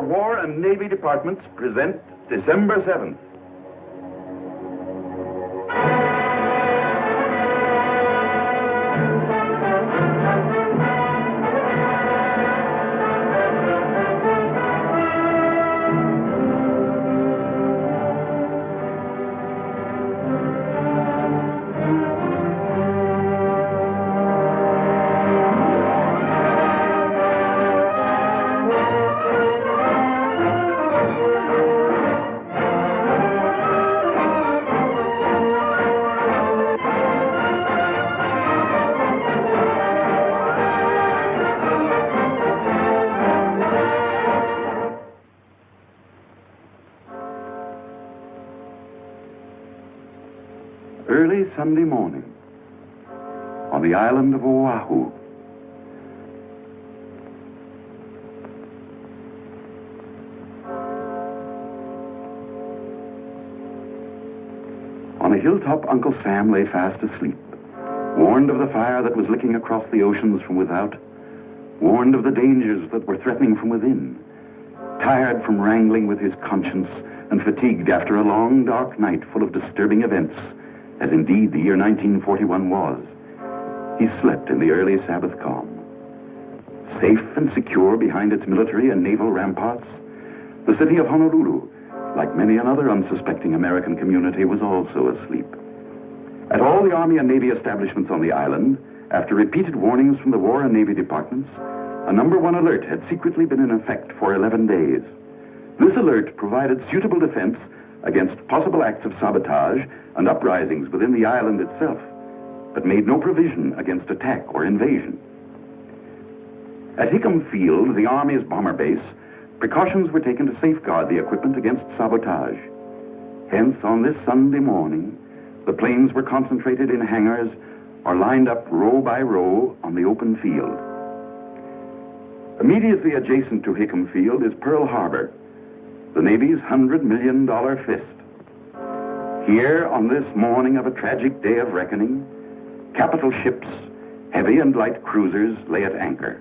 War and Navy Departments present December 7th. Early Sunday morning on the island of Oahu. On a hilltop, Uncle Sam lay fast asleep, warned of the fire that was licking across the oceans from without, warned of the dangers that were threatening from within, tired from wrangling with his conscience and fatigued after a long, dark night full of disturbing events, as indeed the year 1941 was. He slept in the early Sabbath calm. Safe and secure behind its military and naval ramparts, the city of Honolulu, like many another unsuspecting American community, was also asleep. At all the Army and Navy establishments on the island, after repeated warnings from the War and Navy departments, a number 1 alert had secretly been in effect for 11 days. This alert provided suitable defense against possible acts of sabotage and uprisings within the island itself, but made no provision against attack or invasion. At Hickam Field, the Army's bomber base, precautions were taken to safeguard the equipment against sabotage. Hence, on this Sunday morning, the planes were concentrated in hangars or lined up row by row on the open field. Immediately adjacent to Hickam Field is Pearl Harbor, the Navy's $100 million fist. Here, on this morning of a tragic day of reckoning, capital ships, heavy and light cruisers, lay at anchor.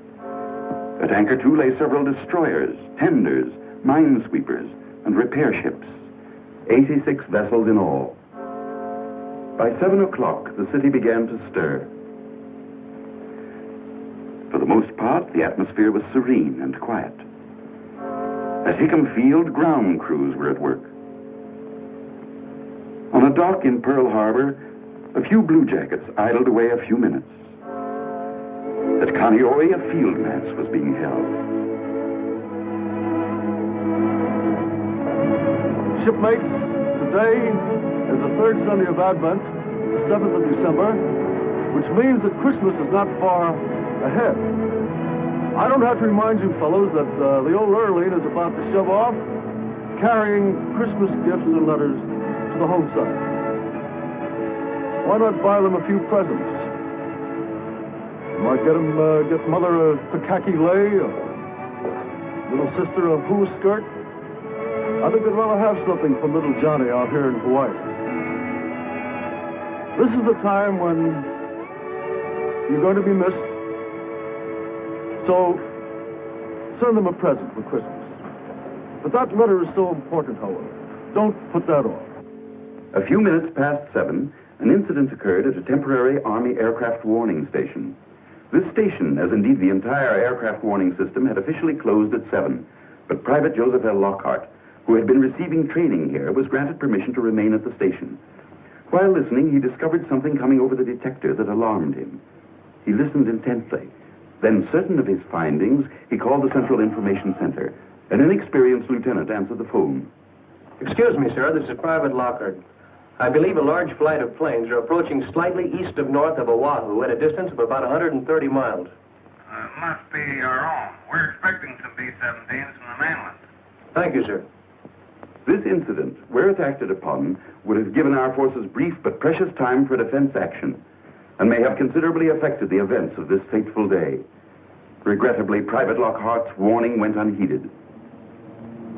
At anchor, too, lay several destroyers, tenders, minesweepers, and repair ships, 86 vessels in all. By 7 o'clock, the city began to stir. For the most part, the atmosphere was serene and quiet. At Hickam Field, ground crews were at work. On a dock in Pearl Harbor, a few bluejackets idled away a few minutes. At Kaneohe, a field mass was being held. Shipmates, today is the 3rd Sunday of Advent, the 7th of December, which means that Christmas is not far ahead. I don't have to remind you fellows that the old Earline is about to shove off, carrying Christmas gifts and letters to the home side. Why not buy them a few presents? You might get Mother a Pikaki lei, or little sister a hula skirt. I think they'd rather have something from little Johnny out here in Hawaii. This is the time when you're going to be missed. So, send them a present for Christmas. But that letter is so important, however. Don't put that off. A few minutes past 7, an incident occurred at a temporary Army aircraft warning station. This station, as indeed the entire aircraft warning system, had officially closed at 7, but Private Joseph L. Lockhart, who had been receiving training here, was granted permission to remain at the station. While listening, he discovered something coming over the detector that alarmed him. He listened intently. Then, certain of his findings, he called the Central Information Center. An inexperienced lieutenant answered the phone. Excuse me, sir. This is Private Lockhart. I believe a large flight of planes are approaching slightly east of north of Oahu at a distance of about 130 miles. Must be our own. We're expecting some B-17s from the mainland. Thank you, sir. This incident, where it acted upon, would have given our forces brief but precious time for defense action, and may have considerably affected the events of this fateful day. Regrettably, Private Lockhart's warning went unheeded.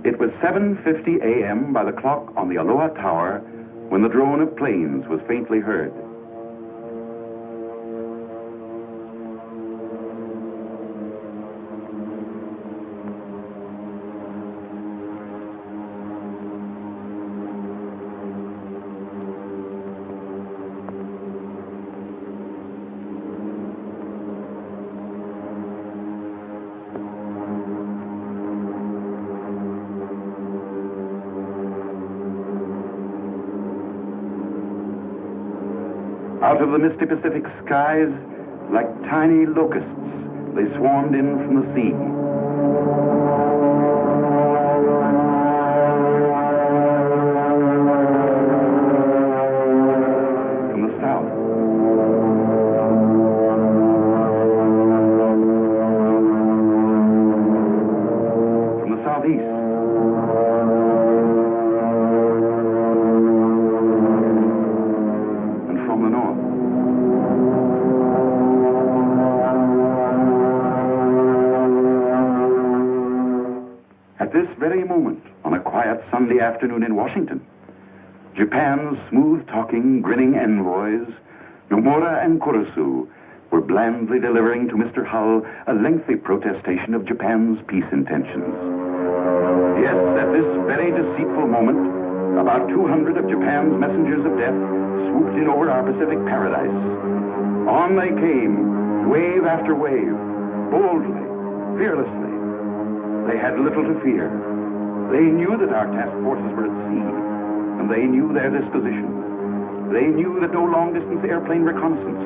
It was 7:50 a.m. by the clock on the Aloha Tower when the drone of planes was faintly heard. Out of the misty Pacific skies, like tiny locusts, they swarmed in from the sea. From the south. From the southeast. And from the north. At this very moment, on a quiet Sunday afternoon in Washington, Japan's smooth-talking, grinning envoys, Nomura and Kurusu, were blandly delivering to Mr. Hull a lengthy protestation of Japan's peace intentions. Yes, at this very deceitful moment, about 200 of Japan's messengers of death swooped in over our Pacific paradise. On they came, wave after wave, boldly, fearlessly. They had little to fear. They knew that our task forces were at sea, and they knew their disposition. They knew that no long-distance airplane reconnaissance,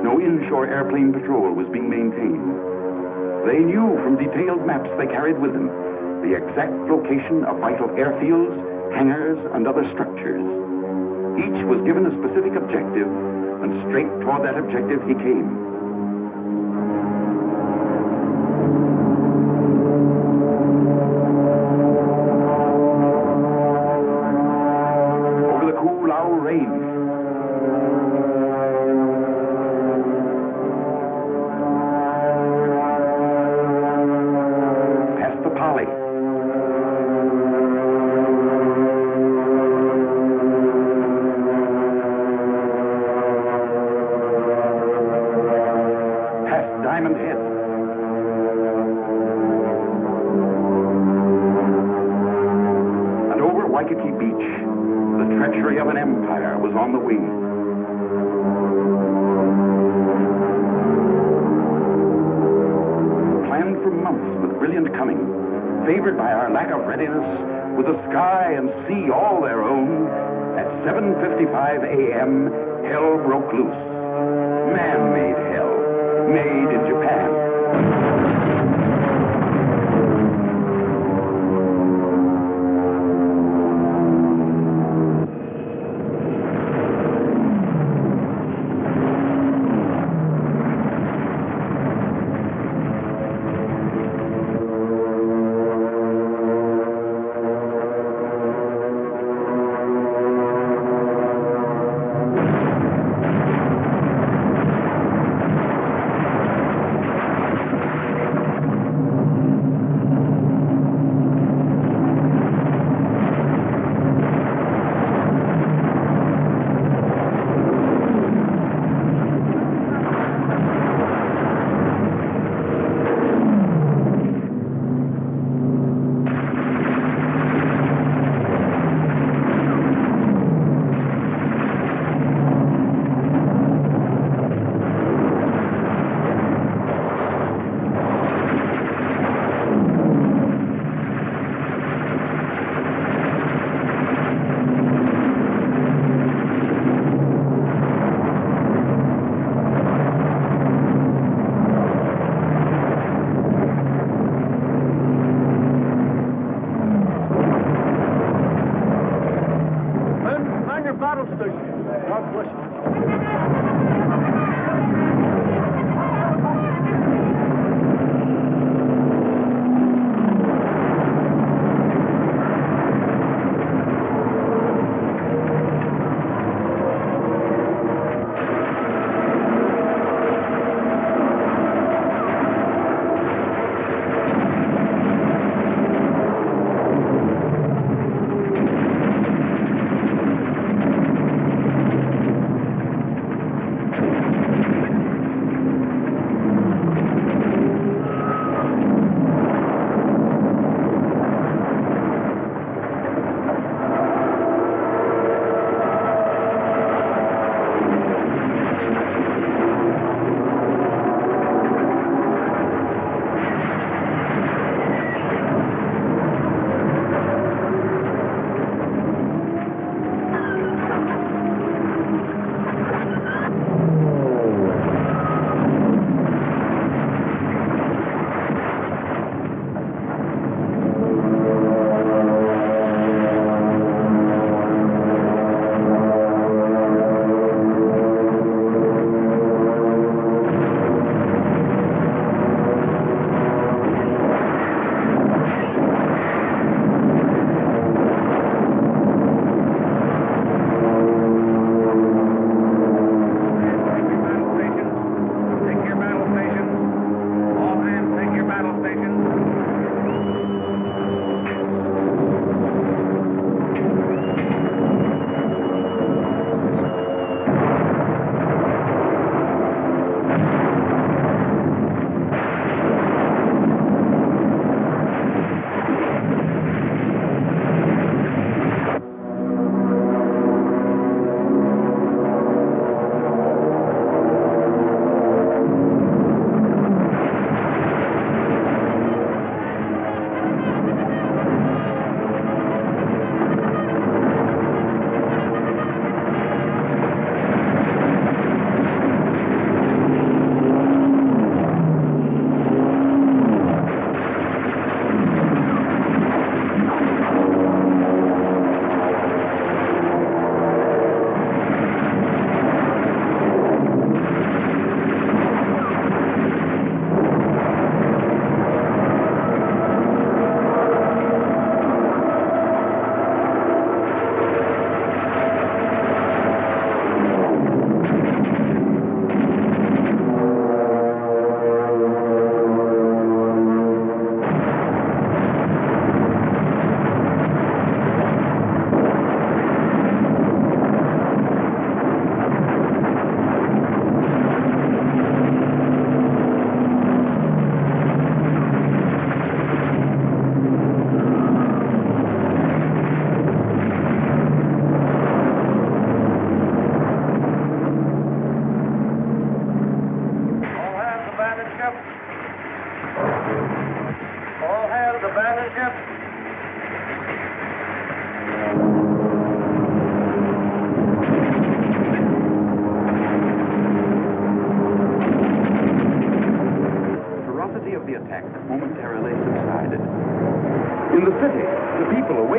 no inshore airplane patrol was being maintained. They knew from detailed maps they carried with them the exact location of vital airfields, hangars, and other structures. Each was given a specific objective, and straight toward that objective he came. On the wing. Planned for months with brilliant cunning, favored by our lack of readiness, with the sky and sea all their own, at 7:55 a.m., hell broke loose. Man-made hell, made in Japan.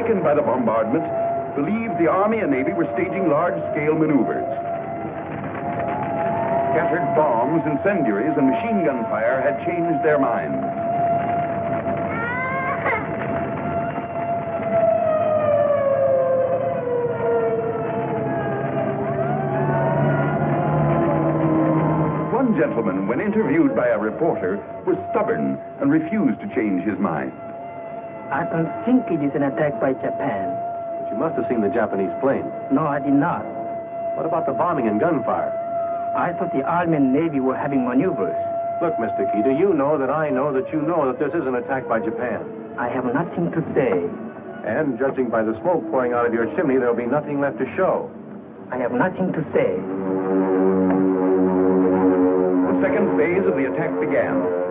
stricken by the bombardment, believed the Army and Navy were staging large-scale maneuvers. Scattered bombs, incendiaries, and machine gun fire had changed their minds. One gentleman, when interviewed by a reporter, was stubborn and refused to change his mind. I don't think it is an attack by Japan. But you must have seen the Japanese plane. No, I did not. What about the bombing and gunfire? I thought the Army and Navy were having maneuvers. Look, Mr. Kita, you know that I know that you know that this is an attack by Japan. I have nothing to say. And judging by the smoke pouring out of your chimney, there'll be nothing left to show. I have nothing to say. The second phase of the attack began.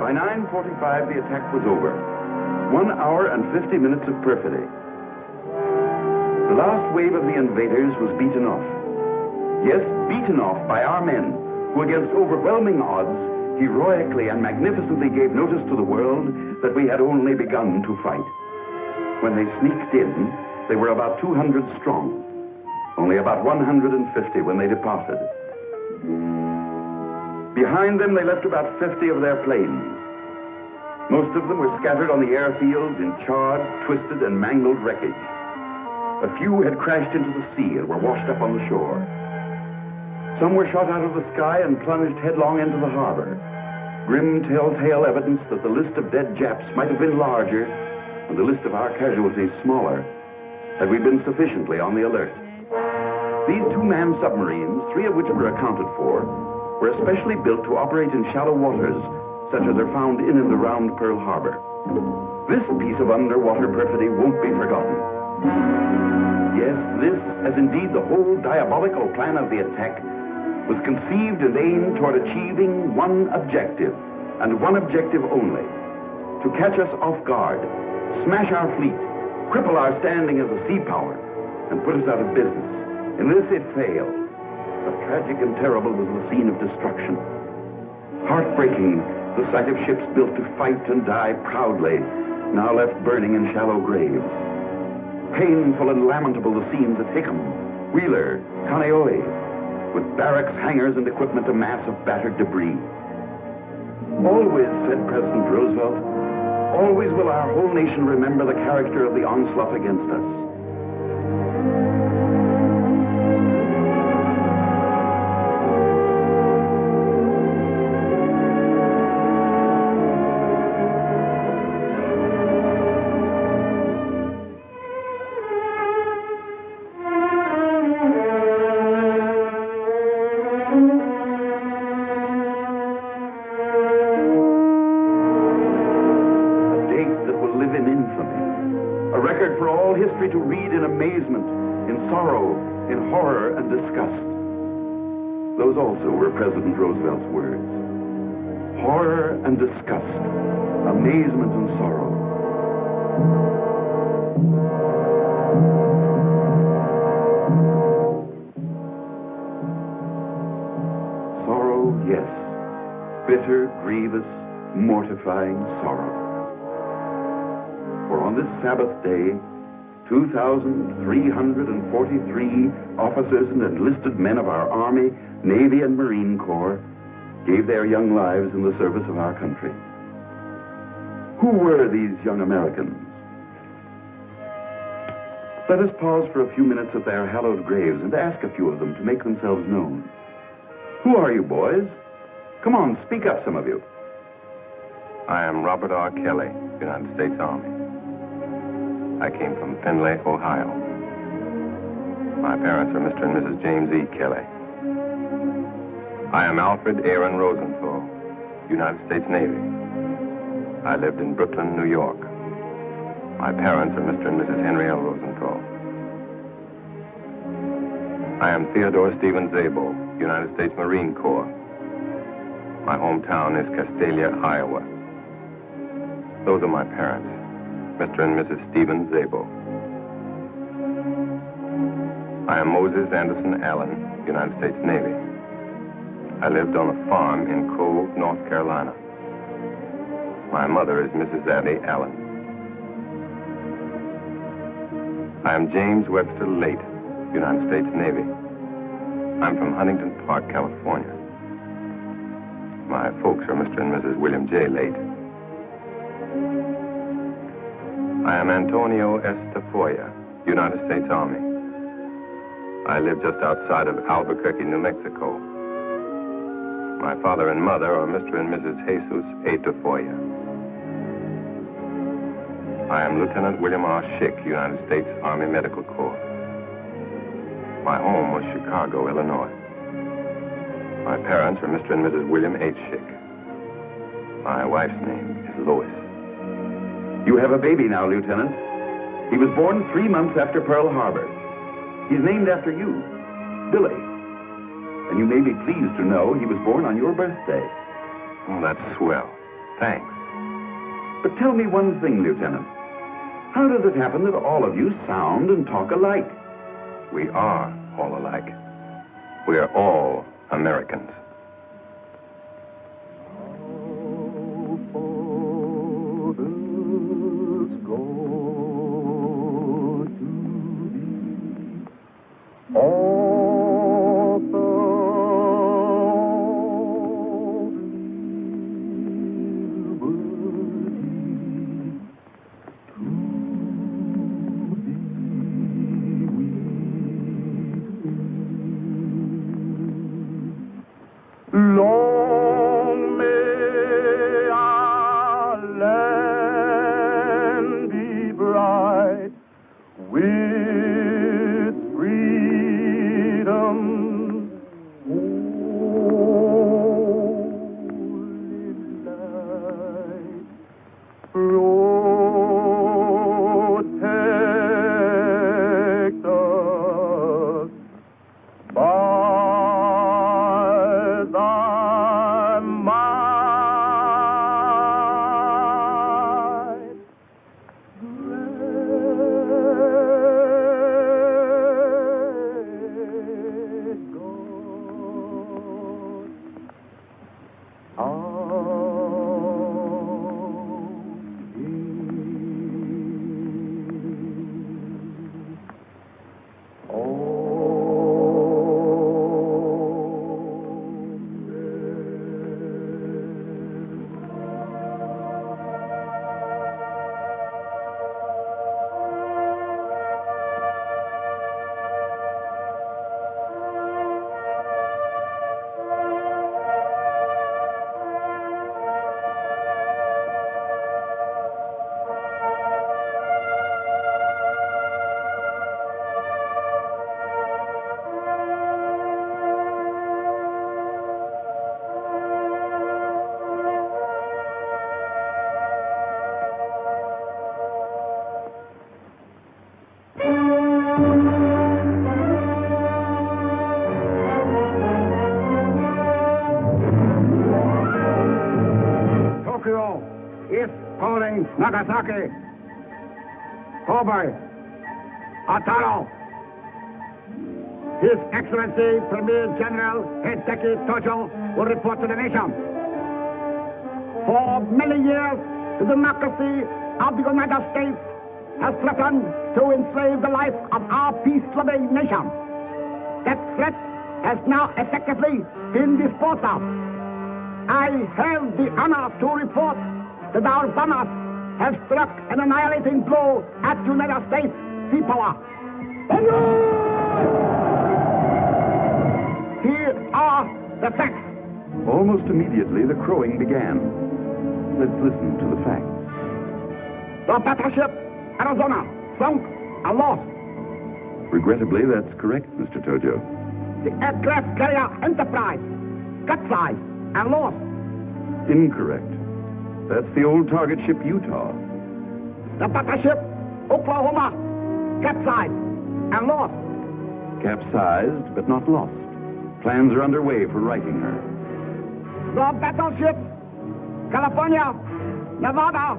By 9:45, the attack was over. 1 hour and 50 minutes of perfidy. The last wave of the invaders was beaten off. Yes, beaten off by our men, who against overwhelming odds, heroically and magnificently gave notice to the world that we had only begun to fight. When they sneaked in, they were about 200 strong. Only about 150 when they departed. Behind them, they left about 50 of their planes. Most of them were scattered on the airfields in charred, twisted, and mangled wreckage. A few had crashed into the sea and were washed up on the shore. Some were shot out of the sky and plunged headlong into the harbor. Grim telltale evidence that the list of dead Japs might have been larger and the list of our casualties smaller had we been sufficiently on the alert. These two-man submarines, 3 of which were accounted for, were especially built to operate in shallow waters, such as are found in and around Pearl Harbor. This piece of underwater perfidy won't be forgotten. Yes, this, as indeed the whole diabolical plan of the attack, was conceived and aimed toward achieving one objective, and one objective only: to catch us off guard, smash our fleet, cripple our standing as a sea power, and put us out of business. In this it failed. But tragic and terrible was the scene of destruction. Heartbreaking, the sight of ships built to fight and die proudly, now left burning in shallow graves. Painful and lamentable the scenes at Hickam, Wheeler, Kaneohe. with barracks, hangars, and equipment a mass of battered debris. Always, said President Roosevelt, always will our whole nation remember the character of the onslaught against us. To read in amazement, in sorrow, in horror and disgust. Those also were President Roosevelt's words. Horror and disgust, amazement and sorrow. Sorrow, yes. Bitter, grievous, mortifying sorrow. For on this Sabbath day, 2,343 officers and enlisted men of our Army, Navy, and Marine Corps gave their young lives in the service of our country. Who were these young Americans? Let us pause for a few minutes at their hallowed graves and ask a few of them to make themselves known. Who are you, boys? Come on, speak up, some of you. I am Robert R. Kelly, United States Army. I came from Findlay, Ohio. My parents are Mr. and Mrs. James E. Kelly. I am Alfred Aaron Rosenthal, United States Navy. I lived in Brooklyn, New York. My parents are Mr. and Mrs. Henry L. Rosenthal. I am Theodore Stephen Zabo, United States Marine Corps. My hometown is Castalia, Iowa. Those are my parents. Mr. and Mrs. Stephen Zabo. I am Moses Anderson Allen, United States Navy. I lived on a farm in Cove, North Carolina. My mother is Mrs. Abby Allen. I am James Webster Late, United States Navy. I'm from Huntington Park, California. My folks are Mr. and Mrs. William J. Late. I am Antonio S. Tafoya, United States Army. I live just outside of Albuquerque, New Mexico. My father and mother are Mr. and Mrs. Jesus A. Tafoya. I am Lieutenant William R. Schick, United States Army Medical Corps. My home was Chicago, Illinois. My parents are Mr. and Mrs. William H. Schick. My wife's name is Lois. You have a baby now, Lieutenant. He was born 3 months after Pearl Harbor. He's named after you, Billy. And you may be pleased to know he was born on your birthday. Oh, that's swell. Thanks. But tell me one thing, Lieutenant. How does it happen that all of you sound and talk alike? We are all alike. We are all Americans. Long may our land be bright with freedom's holy light. Protect us by thy might. Great God, our Nagasaki, Kobe, Ataro. His Excellency Premier General Hideki Tojo will report to the nation. For many years, the democracy of the United States has threatened to enslave the life of our peace-loving nation. That threat has now effectively been disposed of. I have the honor to report that our bombers have struck an annihilating blow at United States sea power. Here are the facts. Almost immediately, the crowing began. Let's listen to the facts. The battleship Arizona sunk and lost. Regrettably, that's correct, Mr. Tojo. The aircraft carrier Enterprise capsized and lost. Incorrect. That's the old target ship Utah. The battleship Oklahoma capsized and lost. Capsized, but not lost. Plans are underway for righting her. The battleships California, Nevada,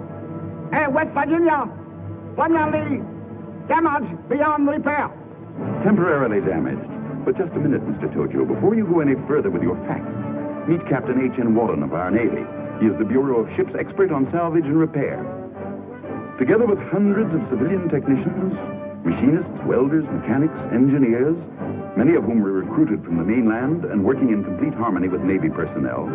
and West Virginia permanently damaged beyond repair. Temporarily damaged. But just a minute, Mr. Tojo. Before you go any further with your facts, meet Captain H.N. Wallen of our Navy. He is the Bureau of Ships expert on salvage and repair. Together with hundreds of civilian technicians, machinists, welders, mechanics, engineers, many of whom were recruited from the mainland and working in complete harmony with Navy personnel,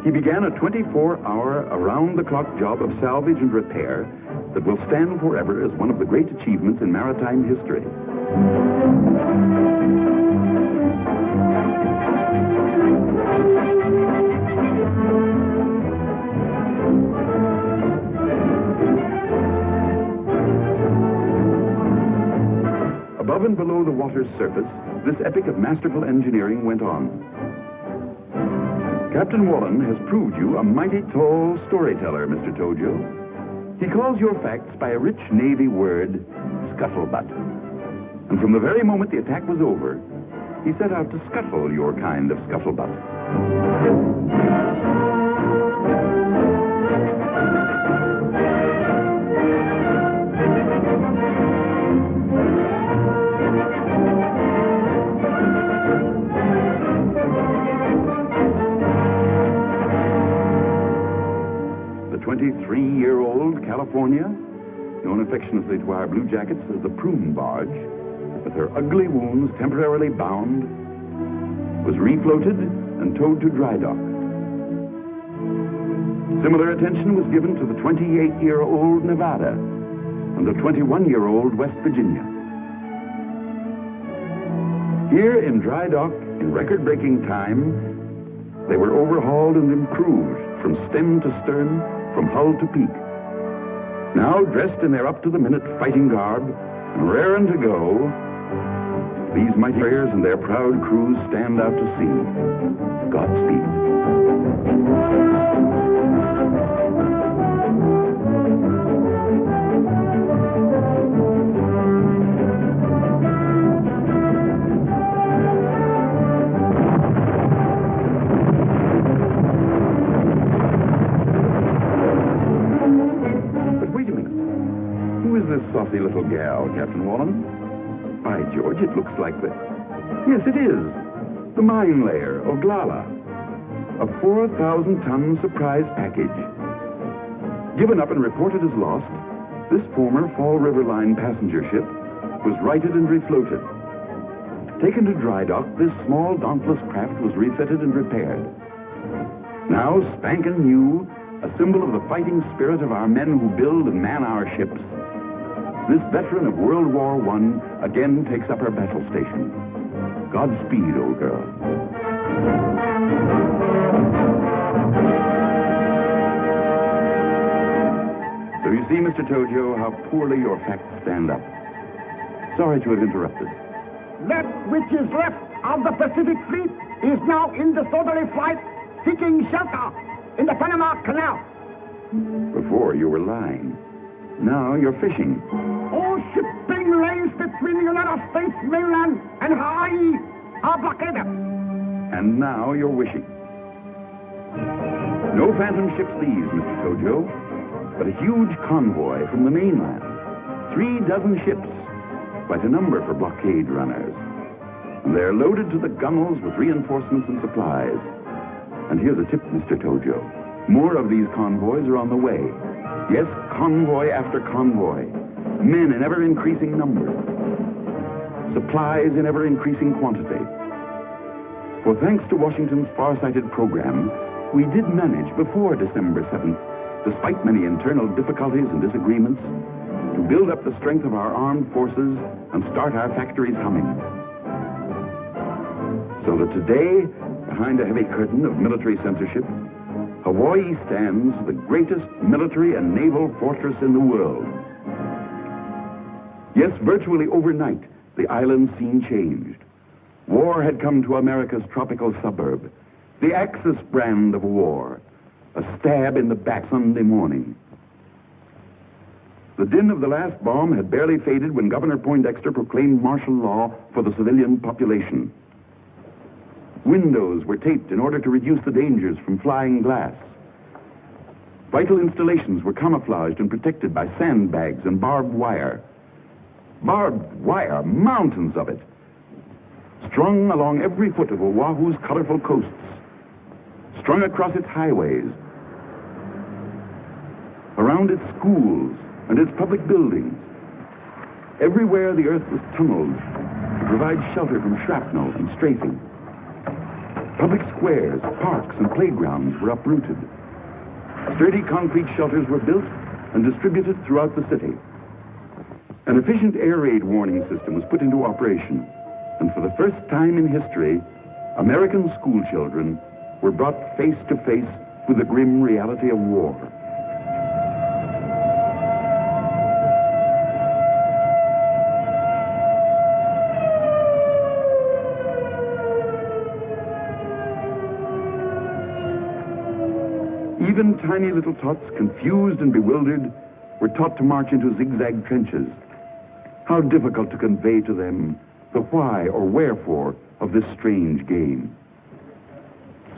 he began a 24-hour, around-the-clock job of salvage and repair that will stand forever as one of the great achievements in maritime history. Above and below the water's surface, this epic of masterful engineering went on. Captain Wallen has proved you a mighty tall storyteller, Mr. Tojo. He calls your facts by a rich Navy word, scuttlebutt. And from the very moment the attack was over, he set out to scuttle your kind of scuttlebutt. The 23-year-old California, known affectionately to our blue jackets as the prune barge, with her ugly wounds temporarily bound, was refloated and towed to dry dock. Similar attention was given to the 28-year-old Nevada and the 21-year-old West Virginia. Here in dry dock, in record-breaking time, they were overhauled and improved from stem to stern, from hull to peak. Now, dressed in their up-to-the-minute fighting garb and raring to go, these mighty warriors and their proud crews stand out to sea. Godspeed. But wait a minute. Who is this saucy little gal, Captain Wallen? By George, it looks like the... Yes, it is. The mine layer, Oglala. A 4,000-ton surprise package. Given up and reported as lost, this former Fall River Line passenger ship was righted and refloated. Taken to dry dock, this small, dauntless craft was refitted and repaired. Now, spankin' new, a symbol of the fighting spirit of our men who build and man our ships, this veteran of World War I again takes up her battle station. Godspeed, old girl. So you see, Mr. Tojo, how poorly your facts stand up. Sorry to have interrupted. That which is left of the Pacific Fleet is now in disorderly flight, seeking shelter in the Panama Canal. Before you were lying. Now you're fishing. All shipping lanes between the United States mainland and Hawaii are blockaded. And now you're wishing. No phantom ships these, Mr. Tojo. but a huge convoy from the mainland. 36 ships, quite a number for blockade runners. And they're loaded to the gunwales with reinforcements and supplies. And here's a tip, Mr. Tojo. More of these convoys are on the way. Yes, convoy after convoy. Men in ever-increasing numbers. Supplies in ever-increasing quantity. For thanks to Washington's far-sighted program, we did manage before December 7th, despite many internal difficulties and disagreements, to build up the strength of our armed forces and start our factories humming. So that today, behind a heavy curtain of military censorship, Hawaii stands the greatest military and naval fortress in the world. Yes, virtually overnight, the island scene changed. War had come to America's tropical suburb, the Axis brand of war, a stab in the back Sunday morning. The din of the last bomb had barely faded when Governor Poindexter proclaimed martial law for the civilian population. Windows were taped in order to reduce the dangers from flying glass. Vital installations were camouflaged and protected by sandbags and barbed wire. Barbed wire, mountains of it, strung along every foot of Oahu's colorful coasts, strung across its highways, around its schools and its public buildings. Everywhere the earth was tunneled to provide shelter from shrapnel and strafing. Public squares, parks, and playgrounds were uprooted. Sturdy concrete shelters were built and distributed throughout the city. An efficient air raid warning system was put into operation, and for the first time in history, American school children were brought face to face with the grim reality of war. Even tiny little tots, confused and bewildered, were taught to march into zigzag trenches. How difficult to convey to them the why or wherefore of this strange game.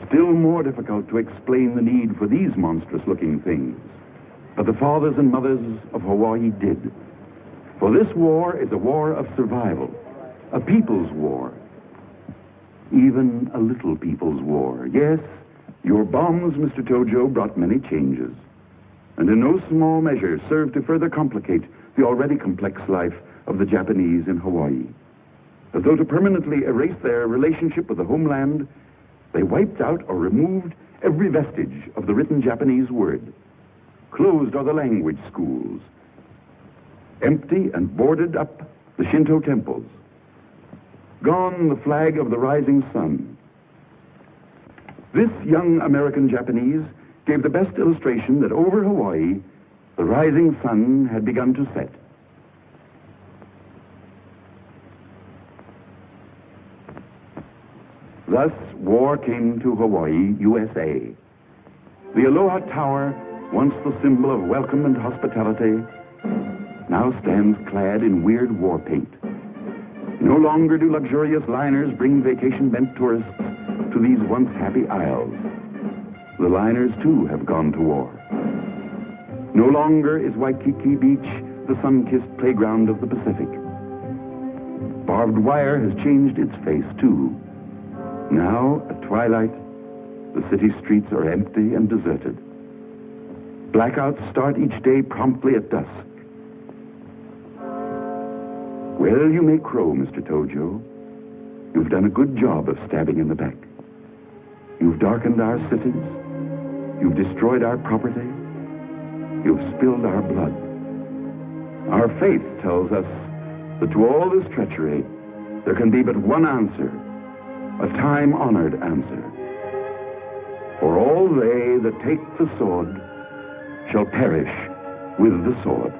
Still more difficult to explain the need for these monstrous-looking things. But the fathers and mothers of Hawaii did. For this war is a war of survival, a people's war. Even a little people's war. Yes, your bombs, Mr. Tojo, brought many changes, and in no small measure served to further complicate the already complex life of the Japanese in Hawaii. As though to permanently erase their relationship with the homeland, they wiped out or removed every vestige of the written Japanese word. Closed are the language schools. Empty and boarded up the Shinto temples. Gone the flag of the rising sun. This young American Japanese gave the best illustration that over Hawaii, the rising sun had begun to set. Thus, war came to Hawaii, USA. The Aloha Tower, once the symbol of welcome and hospitality, now stands clad in weird war paint. No longer do luxurious liners bring vacation-bent tourists to these once happy isles. The liners, too, have gone to war. No longer is Waikiki Beach the sun-kissed playground of the Pacific. Barbed wire has changed its face, too. Now, at twilight, the city streets are empty and deserted. Blackouts start each day promptly at dusk. Well, you may crow, Mr. Tojo. You've done a good job of stabbing in the back. You've darkened our cities. You've destroyed our property. You've spilled our blood. Our faith tells us that to all this treachery, there can be but one answer, a time-honored answer. For all they that take the sword shall perish with the sword.